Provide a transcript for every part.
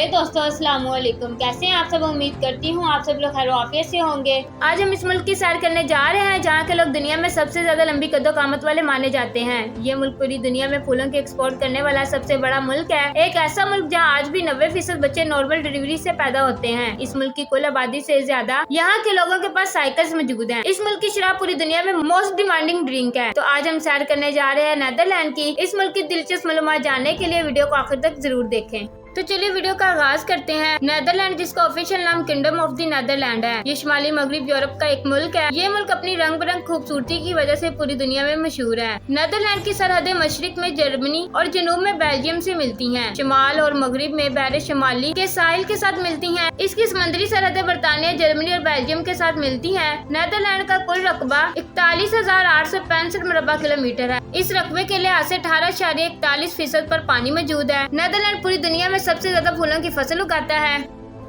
दोस्तों अस्सलाम वालेकुम। कैसे हैं आप सब? उम्मीद करती हूँ आप सब लोग खैर आफियत से होंगे। आज हम इस मुल्क की सैर करने जा रहे हैं जहाँ के लोग दुनिया में सबसे ज्यादा लंबी कदो कामत वाले माने जाते हैं। ये मुल्क पूरी दुनिया में फूलों की एक्सपोर्ट करने वाला सबसे बड़ा मुल्क है। एक ऐसा मुल्क जहाँ आज भी 90% बच्चे नॉर्मल डिलीवरी से पैदा होते हैं। इस मुल्क की कुल आबादी से ज्यादा यहाँ के लोगों के पास साइकिल्स मौजूद हैं। इस मुल्क की शराब पूरी दुनिया में मोस्ट डिमांडिंग ड्रिंक है। तो आज हम सैर करने जा रहे हैं नेदरलैंड की। इस मुल्क की दिलचस्प मालूमात जानने के लिए वीडियो को आखिर तक जरूर देखें। तो चलिए वीडियो का आगाज करते हैं। नेदरलैंड, जिसका ऑफिशियल नाम किंगडम ऑफ द नेदरलैंड है, ये शुमाली मगरिब यूरोप का एक मुल्क है। ये मुल्क अपनी रंग बिरंग खूबसूरती की वजह से पूरी दुनिया में मशहूर है। नेदरलैंड की सरहदें मशरिक में जर्मनी और जनूब में बेल्जियम से मिलती हैं। शुमाल और मगरिब में बहरे शुमाली के साहिल के साथ मिलती हैं। इसकी समुद्री सरहदें बरतानिया, जर्मनी और बेल्जियम के साथ मिलती हैं। नेदरलैंड का कुल रकबा 41,865 मुरबा किलोमीटर है। इस रकबे के लिहाज से 18.41% पर पानी मौजूद है। नेदरलैंड पूरी दुनिया में सबसे ज्यादा फूलों की फसल उगाता है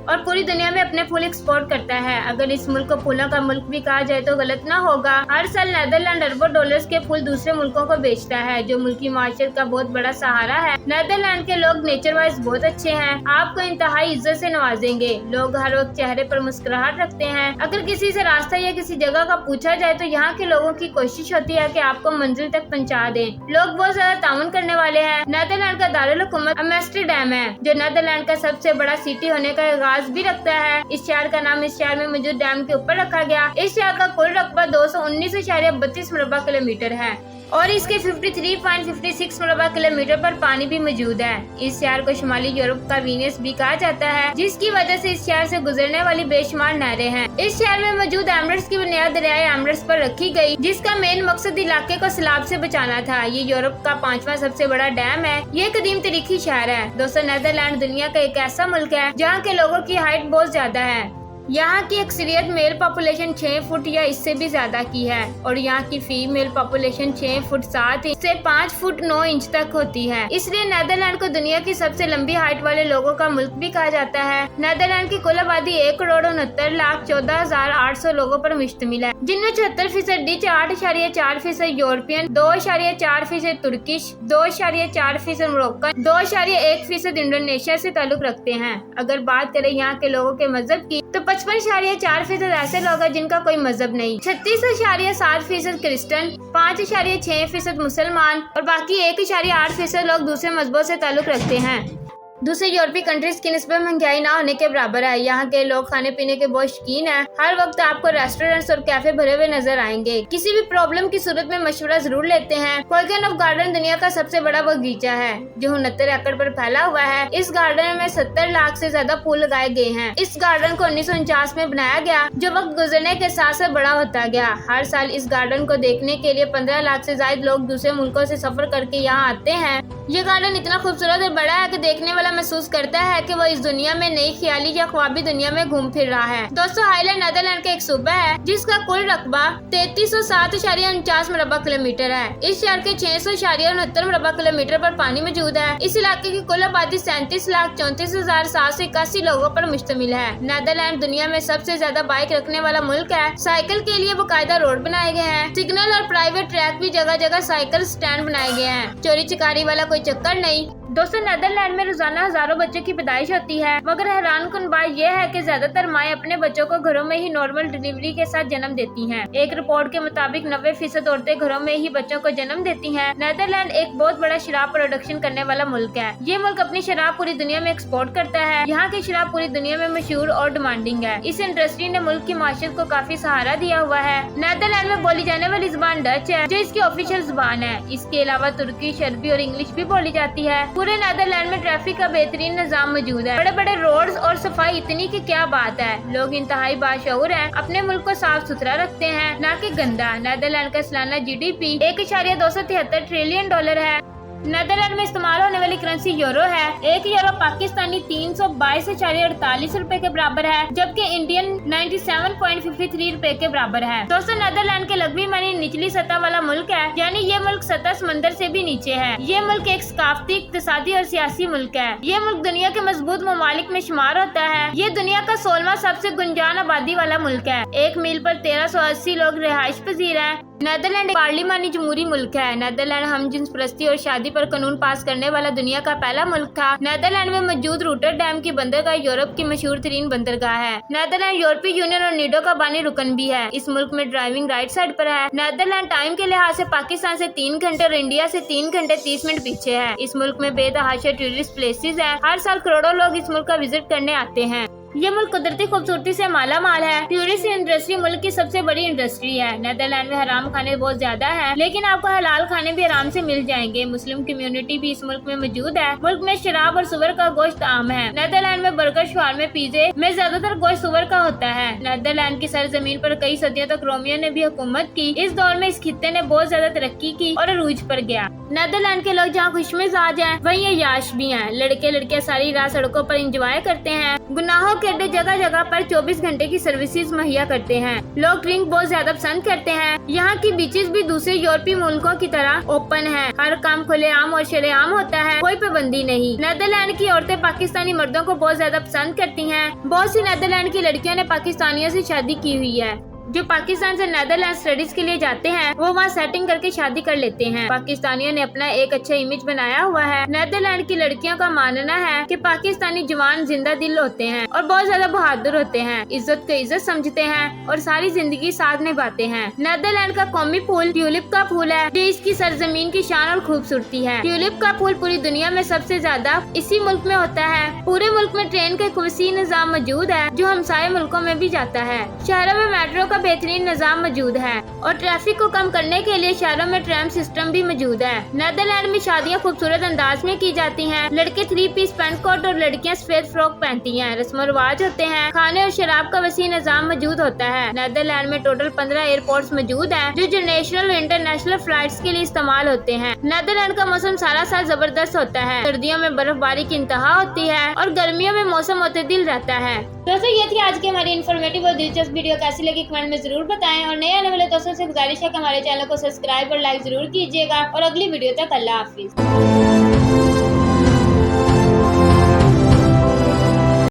और पूरी दुनिया में अपने फूल एक्सपोर्ट करता है। अगर इस मुल्क को फूलों का मुल्क भी कहा जाए तो गलत ना होगा। हर साल नेदरलैंड अरबों डॉलर्स के फूल दूसरे मुल्कों को बेचता है, जो मुल्की माशरत का बहुत बड़ा सहारा है। नेदरलैंड के लोग नेचर वाइज बहुत अच्छे हैं, आपको इंतहाई इज्जत से नवाजेंगे। लोग हर वक्त चेहरे पर मुस्कुराहट रखते हैं। अगर किसी से रास्ता या किसी जगह का पूछा जाए तो यहाँ के लोगों की कोशिश होती है कि आपको मंजिल तक पहुँचा दें। लोग बहुत ज्यादा ताउन करने वाले हैं। नेदरलैंड का दारुल हुकूमत एम्स्टरडैम है, जो नेदरलैंड का सबसे बड़ा सिटी होने का आगाज भी रखता है। इस शहर का नाम इस शहर में मौजूद डैम के ऊपर रखा गया। इस शहर का कुल रकबा 219.32 मुरबा किलोमीटर है और इसके 53.56 मुरबा किलोमीटर पर पानी भी मौजूद है। इस शहर को शुमाली यूरोप का वीनस भी कहा जाता है, जिसकी वजह से इस शहर से गुजरने वाली बेशुमार नहरें हैं। इस शहर में मौजूद एमरल्ड्स की बुनियाद दरियाए एमरल्ड्स पर रखी गई, जिसका मेन मकसद इलाके को सैलाब से बचाना था। ये यूरोप का 5वां सबसे बड़ा डैम है। ये कदीम तरीखी शहर है। दोस्तों, नेदरलैंड दुनिया का एक ऐसा मुल्क है जहाँ के लोगों की हाइट बहुत ज्यादा है। यहाँ की अक्सरियत मेल पॉपुलेशन 6 फुट या इससे भी ज्यादा की है और यहाँ की फीमेल पॉपुलेशन 6 फुट 7 इंच से 5 फुट 9 इंच तक होती है। इसलिए नेदरलैंड को दुनिया की सबसे लंबी हाइट वाले लोगों का मुल्क भी कहा जाता है। नेदरलैंड की कुल आबादी 1,69,14,800 लोगों पर मुश्तमिल है, जिनमें 76% Dutch, 8.4% European, 2.4% Turkish, 2.4% Moroccan, 2.1% Indonesia से ताल्लुक रखते हैं। अगर बात करें यहाँ के लोगों के मजहब की तो 55.4% ऐसे लोग हैं जिनका कोई मजहब नहीं, 36.7% क्रिश्चियन, 5.6% मुसलमान और बाकी 1.8% लोग दूसरे मजहबों से ताल्लुक रखते हैं। दूसरे यूरोपीय कंट्रीज की निस्बत महंगाई ना होने के बराबर है। यहाँ के लोग खाने पीने के बहुत शौकीन हैं। हर वक्त आपको रेस्टोरेंट्स और कैफे भरे हुए नजर आएंगे। किसी भी प्रॉब्लम की सूरत में मशवरा जरूर लेते हैं। पॉइगन गार्डन दुनिया का सबसे बड़ा बगीचा है, जो 69 एकड़ पर फैला हुआ है। इस गार्डन में 70 लाख से ज्यादा फूल लगाए गए हैं। इस गार्डन को 1949 में बनाया गया, जो वक्त गुजरने के साथ साथ बड़ा होता गया। हर साल इस गार्डन को देखने के लिए 15 लाख से ज्यादा लोग दूसरे मुल्कों से सफर करके यहाँ आते हैं। ये गार्डन इतना खूबसूरत और बड़ा है कि देखने वाला महसूस करता है कि वो इस दुनिया में नई ख्याली या ख्वाबी दुनिया में घूम फिर रहा है। दोस्तों, हाईलैंड नेदरलैंड का एक सूबा है जिसका कुल रकबा 3307.49 मुरबा किलोमीटर है। इस शहर के 600.69 मुरबा किलोमीटर पर पानी मौजूद है। इस इलाके की कुल आबादी 37,34,781 लोगों पर मुश्तमिल है। नेदरलैंड दुनिया में सबसे ज्यादा बाइक रखने वाला मुल्क है। साइकिल के लिए बाकायदा रोड बनाए गए हैं। सिग्नल और प्राइवेट ट्रैक भी जगह जगह साइकिल स्टैंड बनाए गए हैं। चोरी चकारी वाला कोई चक्कर नहीं। दोस्तों, नेदरलैंड में रोजाना हजारों बच्चों की पैदाइश होती है, मगर हैरानकुन बात यह है कि ज्यादातर माएं अपने बच्चों को घरों में ही नॉर्मल डिलीवरी के साथ जन्म देती हैं। एक रिपोर्ट के मुताबिक 90% औरतें घरों में ही बच्चों को जन्म देती हैं। नेदरलैंड एक बहुत बड़ा शराब प्रोडक्शन करने वाला मुल्क है। ये मुल्क अपनी शराब पूरी दुनिया में एक्सपोर्ट करता है। यहाँ की शराब पूरी दुनिया में मशहूर और डिमांडिंग है। इस इंडस्ट्री ने मुल्क की माशरत को काफी सहारा दिया हुआ है। नेदरलैंड में बोली जाने वाली जुबान डच है, जो इसकी ऑफिशियल जुबान है। इसके अलावा तुर्की, अरबी और इंग्लिश भी बोली जाती है। पूरे नेदरलैंड में ट्रैफिक का बेहतरीन निजाम मौजूद है। बड़े बड़े रोड्स और सफाई इतनी की क्या बात है। लोग इंतहाई बाशऊर हैं, अपने मुल्क को साफ सुथरा रखते हैं, ना कि गंदा। नेदरलैंड का सालाना GDP 1.273 ट्रिलियन डॉलर है। नेदरलैंड में इस्तेमाल होने वाली करेंसी यूरो है। 1 यूरो पाकिस्तानी 322.48 रुपए के बराबर है, जबकि इंडियन 97.53 रुपए के बराबर है। दोस्तों, नेदरलैंड के लगवी मानी निचली सतह वाला मुल्क है, यानी ये मुल्क सतह समंदर से भी नीचे है। ये मुल्क एक सकाफती, इक्तिसादी और सियासी मुल्क है। ये मुल्क दुनिया के मजबूत ममालिक में शुमार होता है। ये दुनिया का 16वां सबसे गुंजान आबादी वाला मुल्क है। 1 मील पर 1380 लोग रिहाइश पजीर है। नीदरलैंड पार्लिमानी जमहूरी मुल्क है। नीदरलैंड हमजिन्स परस्ती और शादी पर कानून पास करने वाला दुनिया का पहला मुल्क था। नीदरलैंड में मौजूद रोटरडैम की बंदरगाह यूरोप की मशहूर तरीन बंदरगाह है। नीदरलैंड यूरोपीय यूनियन और नीडो का बानी रुकन भी है। इस मुल्क में ड्राइविंग राइट साइड पर है। नीदरलैंड टाइम के लिहाज से पाकिस्तान से 3 घंटे और इंडिया से 3 घंटे 30 मिनट पीछे है। इस मुल्क में बेतहाशा टूरिस्ट प्लेसेस है। हर साल करोड़ों लोग इस मुल्क का विजिट करने आते हैं। ये मुल्क कुदरती खूबसूरती से माला माल है। टूरिस्ट इंडस्ट्री मुल्क की सबसे बड़ी इंडस्ट्री है। नीदरलैंड में हराम खाने बहुत ज्यादा हैं, लेकिन आपको हलाल खाने भी आराम से मिल जाएंगे। मुस्लिम कम्युनिटी भी इस मुल्क में मौजूद है। मुल्क में शराब और सुअर का गोश्त आम है। नीदरलैंड में बर्गर, शवारमे, पिज़्ज़े में ज्यादातर गोश्त सुअर का होता है। नीदरलैंड की सरजमीन पर कई सदियों तक रोमियों ने भी हुकूमत की। इस दौर में इस खित्ते ने बहुत ज्यादा तरक्की की और अरूज पर गया। नीदरलैंड के लोग जहाँ खुशमिजाज हैं, वहीं अय्याश भी हैं। लड़के लड़कियां सारी रात सड़कों पर इंजॉय करते हैं। गुनाहों के अड्डे जगह जगह पर 24 घंटे की सर्विसेज मुहैया करते हैं। लोग ड्रिंक बहुत ज्यादा पसंद करते हैं। यहाँ की बीचेस भी दूसरे यूरोपीय मुल्कों की तरह ओपन है। हर काम खुलेआम और शरेआम होता है, कोई पाबंदी नहीं। नीदरलैंड की औरतें पाकिस्तानी मर्दों को बहुत ज्यादा पसंद करती हैं। बहुत सी नीदरलैंड की लड़कियों ने पाकिस्तानियों से शादी की हुई है। जो पाकिस्तान से नीदरलैंड स्टडीज के लिए जाते हैं, वो वहाँ सेटिंग करके शादी कर लेते हैं। पाकिस्तानियों ने अपना एक अच्छा इमेज बनाया हुआ है। नीदरलैंड की लड़कियों का मानना है कि पाकिस्तानी जवान जिंदा दिल होते हैं और बहुत ज्यादा बहादुर होते हैं। इज्जत को इज्जत समझते हैं और सारी जिंदगी साथ निभाते हैं। नीदरलैंड का कौमी फूल ट्यूलिप का फूल है, जो इसकी सरजमीन की शान और खूबसूरती है। ट्यूलिप का फूल पूरी दुनिया में सबसे ज्यादा इसी मुल्क में होता है। पूरे मुल्क में ट्रेन का एक वसीह निजाम मौजूद है, जो हमसाये मुल्कों में भी जाता है। शहरों में मेट्रो का बेहतरीन निजाम मौजूद है और ट्रैफिक को कम करने के लिए शहरों में ट्रैम सिस्टम भी मौजूद है। नीदरलैंड में शादियां खूबसूरत अंदाज में की जाती हैं। लड़के 3 पीस पैंट कोट और लड़कियां सफेद फ्रॉक पहनती हैं। रस्म रिवाज होते हैं। खाने और शराब का वसीह निजाम मौजूद होता है। नीदरलैंड में टोटल 15 एयरपोर्ट्स मौजूद हैं, जो नेशनल और इंटरनेशनल फ्लाइट्स के लिए इस्तेमाल होते हैं। नीदरलैंड का मौसम सारा साल जबरदस्त होता है। सर्दियों में बर्फबारी की इंतहा होती है और गर्मियों में मौसम मुतदिल रहता है। दोस्तों, ये थी आज की हमारी इन्फॉर्मेटिव और दिलचस्प वीडियो। कैसी लगी कमेंट में जरूर बताएं और नए आने वाले दोस्तों से गुजारिश है कि हमारे चैनल को सब्सक्राइब और लाइक जरूर कीजिएगा। और अगली वीडियो तक अल्लाह हाफिज।